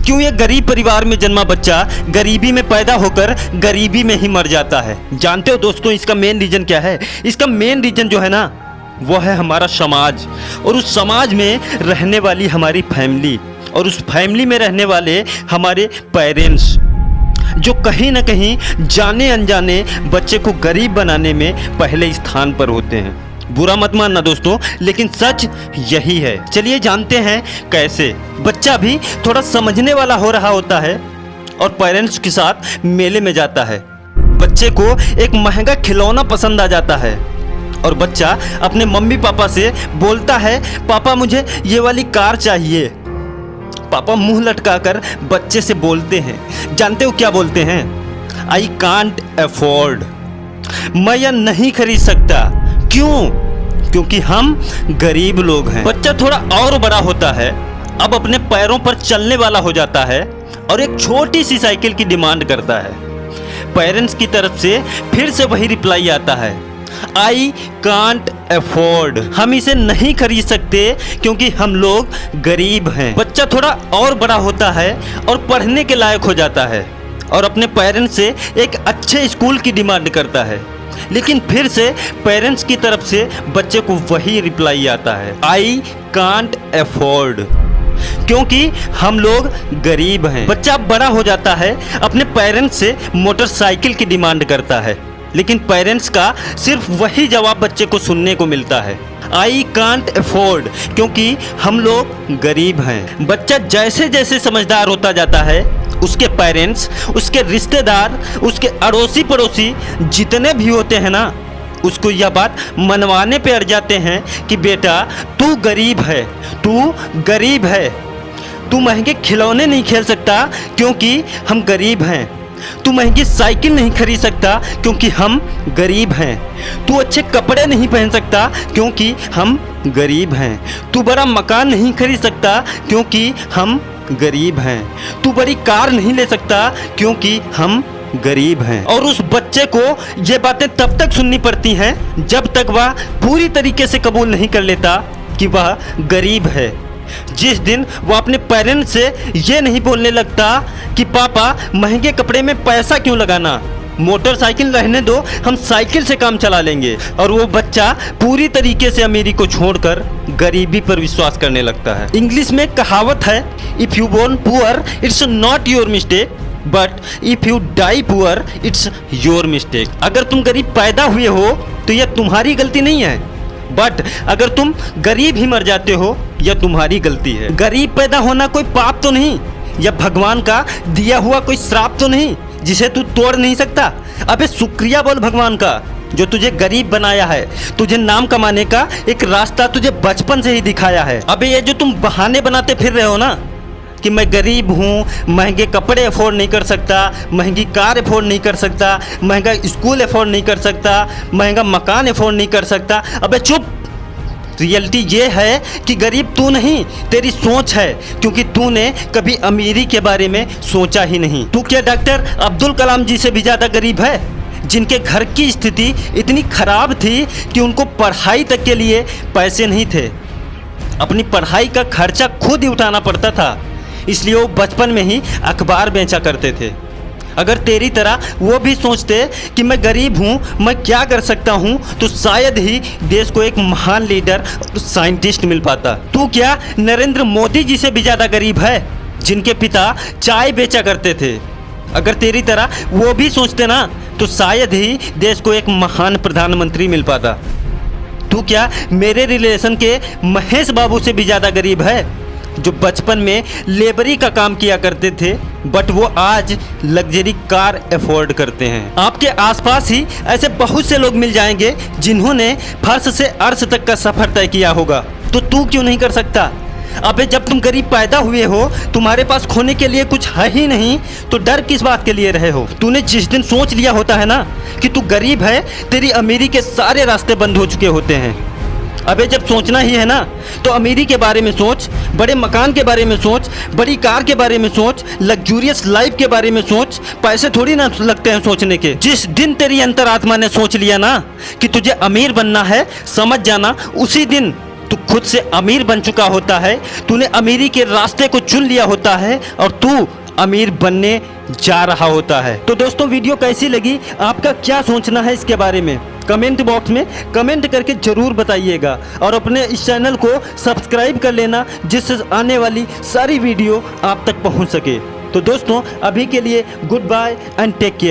क्यों ये गरीब परिवार में जन्मा बच्चा गरीबी में पैदा होकर गरीबी में ही मर जाता है? जानते हो दोस्तों, इसका मेन रीजन क्या है? इसका मेन रीजन जो है ना, वो है हमारा समाज, और उस समाज में रहने वाली हमारी फैमिली, और उस फैमिली में रहने वाले हमारे पेरेंट्स, जो कहीं ना कहीं जाने अनजाने बच्चे को गरीब बनाने में पहले स्थान पर होते हैं। बुरा मत मानना दोस्तों, लेकिन सच यही है। चलिए जानते हैं कैसे। बच्चा भी थोड़ा समझने वाला हो रहा होता है और पेरेंट्स के साथ मेले में जाता है। बच्चे को एक महंगा खिलौना पसंद आ जाता है और बच्चा अपने मम्मी पापा से बोलता है, पापा मुझे ये वाली कार चाहिए। पापा मुंह लटकाकर बच्चे से बोलते हैं, जानते हो क्या बोलते हैं? आई कांट अफोर्ड, मैं यह नहीं खरीद सकता। क्यों? क्योंकि हम गरीब लोग हैं। बच्चा थोड़ा और बड़ा होता है, अब अपने पैरों पर चलने वाला हो जाता है और एक छोटी सी साइकिल की डिमांड करता है। पेरेंट्स की तरफ से फिर से वही रिप्लाई आता है, आई कांट अफोर्ड, हम इसे नहीं खरीद सकते क्योंकि हम लोग गरीब हैं। बच्चा थोड़ा और बड़ा होता है और पढ़ने के लायक हो जाता है और अपने पेरेंट्स से एक अच्छे स्कूल की डिमांड करता है, लेकिन फिर से पेरेंट्स की तरफ से बच्चे को वही रिप्लाई आता है, आई कांट अफोर्ड, क्योंकि हम लोग गरीब हैं। बच्चा बड़ा हो जाता है, अपने पेरेंट्स से मोटरसाइकिल की डिमांड करता है, लेकिन पेरेंट्स का सिर्फ वही जवाब बच्चे को सुनने को मिलता है, आई कांट अफोर्ड, क्योंकि हम लोग गरीब हैं। बच्चा जैसे जैसे समझदार होता जाता है, उसके पेरेंट्स, उसके रिश्तेदार, उसके अड़ोसी पड़ोसी जितने भी होते हैं ना, उसको यह बात मनवाने पे अड़ जाते हैं कि बेटा तू गरीब है, तू गरीब है, तू महंगे खिलौने नहीं खेल सकता क्योंकि हम गरीब हैं, तू महंगी साइकिल नहीं खरीद सकता क्योंकि हम गरीब हैं, तू अच्छे कपड़े नहीं पहन सकता क्योंकि हम गरीब हैं, तू बड़ा मकान नहीं खरीद सकता क्योंकि हम गरीब हैं, तू बड़ी कार नहीं ले सकता क्योंकि हम गरीब हैं। और उस बच्चे को ये बातें तब तक सुननी पड़ती हैं जब तक वह पूरी तरीके से कबूल नहीं कर लेता कि वह गरीब है। जिस दिन वो अपने पेरेंट्स से ये नहीं बोलने लगता कि पापा महंगे कपड़े में पैसा क्यों लगाना, मोटरसाइकिल रहने दो, हम साइकिल से काम चला लेंगे, और वो बच्चा पूरी तरीके से अमीरी को छोड़कर गरीबी पर विश्वास करने लगता है। इंग्लिश में कहावत है, if you born poor it's not your mistake, but if you die poor it's your mistake. अगर तुम गरीब पैदा हुए हो तो यह तुम्हारी गलती नहीं है, बट अगर तुम गरीब ही मर जाते हो यह तुम्हारी गलती है। गरीब पैदा होना कोई पाप तो नहीं, या भगवान का दिया हुआ कोई श्राप तो नहीं जिसे तू तोड़ नहीं सकता। अबे शुक्रिया बोल भगवान का जो तुझे गरीब बनाया है, तुझे नाम कमाने का एक रास्ता तुझे बचपन से ही दिखाया है। अबे ये जो तुम बहाने बनाते फिर रहे हो ना कि मैं गरीब हूँ, महंगे कपड़े अफोर्ड नहीं कर सकता, महंगी कार अफोर्ड नहीं कर सकता, महंगा स्कूल अफोर्ड नहीं कर सकता, महंगा मकान अफोर्ड नहीं कर सकता, अबे चुप। रियलिटी ये है कि गरीब तू नहीं, तेरी सोच है, क्योंकि तूने कभी अमीरी के बारे में सोचा ही नहीं। तू क्या डॉक्टर अब्दुल कलाम जी से भी ज़्यादा गरीब है, जिनके घर की स्थिति इतनी खराब थी कि उनको पढ़ाई तक के लिए पैसे नहीं थे, अपनी पढ़ाई का खर्चा खुद ही उठाना पड़ता था, इसलिए वो बचपन में ही अखबार बेचा करते थे। अगर तेरी तरह वो भी सोचते कि मैं गरीब हूँ, मैं क्या कर सकता हूँ, तो शायद ही देश को एक महान लीडर और साइंटिस्ट मिल पाता। तू क्या नरेंद्र मोदी जी से भी ज़्यादा गरीब है, जिनके पिता चाय बेचा करते थे। अगर तेरी तरह वो भी सोचते ना, तो शायद ही देश को एक महान प्रधानमंत्री मिल पाता। तू क्या मेरे रिलेशन के महेश बाबू से भी ज़्यादा गरीब है, जो बचपन में लेबरी का काम किया करते थे, बट वो आज लग्जरी कार अफोर्ड करते हैं। आपके आसपास ही ऐसे बहुत से लोग मिल जाएंगे जिन्होंने फर्श से अर्श तक का सफर तय किया होगा, तो तू क्यों नहीं कर सकता? अबे जब तुम गरीब पैदा हुए हो, तुम्हारे पास खोने के लिए कुछ है ही नहीं, तो डर किस बात के लिए रहे हो? तूने जिस दिन सोच लिया होता है ना कि तू गरीब है, तेरी अमीरी के सारे रास्ते बंद हो चुके होते हैं। अबे जब सोचना ही है ना, तो अमीरी के बारे में सोच, बड़े मकान के बारे में सोच, बड़ी कार के बारे में सोच, लग्जूरियस लाइफ के बारे में सोच। पैसे थोड़ी ना लगते हैं सोचने के। जिस दिन तेरी अंतरात्मा ने सोच लिया ना कि तुझे अमीर बनना है, समझ जाना उसी दिन तू खुद से अमीर बन चुका होता है, तूने अमीरी के रास्ते को चुन लिया होता है और तू अमीर बनने जा रहा होता है। तो दोस्तों वीडियो कैसी लगी, आपका क्या सोचना है इसके बारे में कमेंट बॉक्स में कमेंट करके जरूर बताइएगा और अपने इस चैनल को सब्सक्राइब कर लेना जिससे आने वाली सारी वीडियो आप तक पहुंच सके। तो दोस्तों अभी के लिए goodbye and take care.